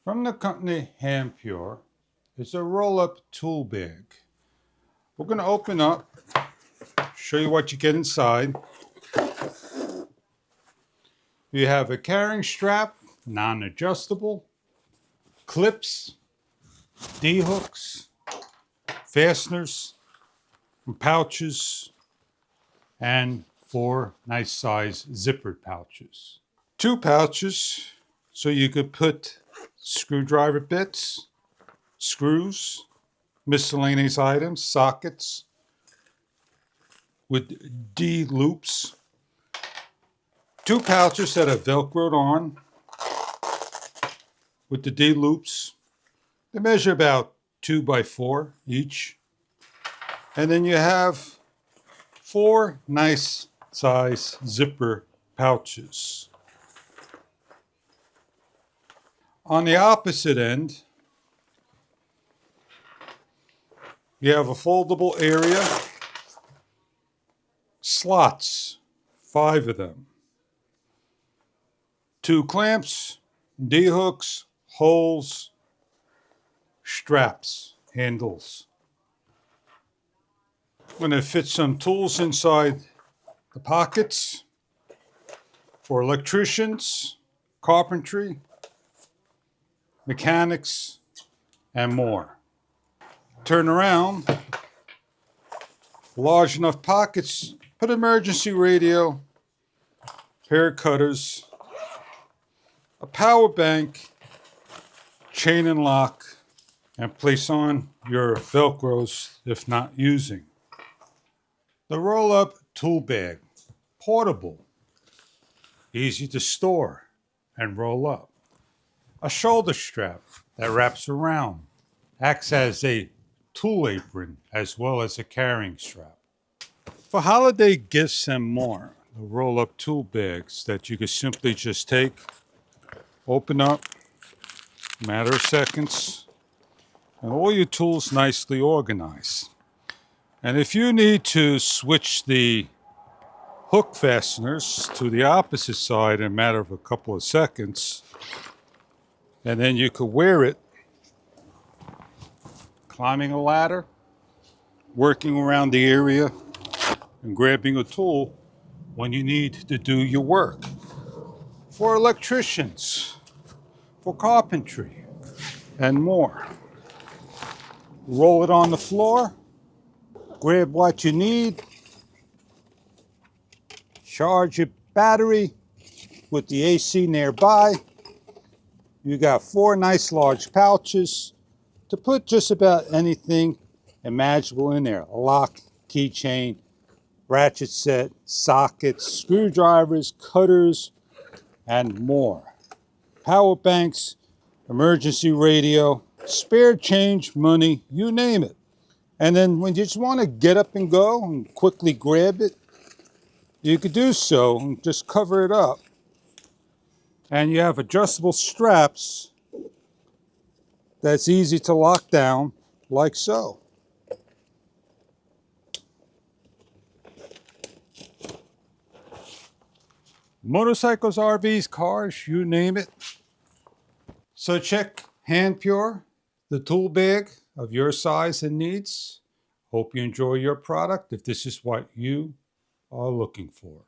From the company Handpure is a roll-up tool bag. We're going to open up, show you what you get inside. You have a carrying strap, non-adjustable, clips, D-hooks, fasteners, and pouches, and 4 nice size zippered pouches. 2 pouches so you could put screwdriver bits, screws, miscellaneous items, sockets with D loops. 2 pouches that are velcroed on with the D loops. They measure about 2 by 4 each. And then you have 4 nice size zipper pouches. On the opposite end, you have a foldable area, slots, 5 of them, 2 clamps, D-hooks, holes, straps, handles. I'm going to fit some tools inside the pockets for electricians, carpentry, mechanics, and more. Turn around, large enough pockets, put emergency radio, pair of cutters, a power bank, chain and lock, and place on your Velcros if not using. The roll-up tool bag, portable, easy to store and roll up. A shoulder strap that wraps around, acts as a tool apron as well as a carrying strap. For holiday gifts and more, the roll-up tool bags that you can simply just take, open up, matter of seconds, and all your tools nicely organized. And if you need to switch the hook fasteners to the opposite side in a matter of a couple of seconds, and then you could wear it climbing a ladder, working around the area, and grabbing a tool when you need to do your work. For electricians, for carpentry, and more. Roll it on the floor, grab what you need, charge your battery with the AC nearby. You got 4 nice large pouches to put just about anything imaginable in there. A lock, keychain, ratchet set, sockets, screwdrivers, cutters, and more. Power banks, emergency radio, spare change, money, you name it. And then when you just want to get up and go and quickly grab it, you could do so and just cover it up. And you have adjustable straps that's easy to lock down like so. Motorcycles, RVs, cars, you name it. So check Handpure, the tool bag of your size and needs. Hope you enjoy your product if this is what you are looking for.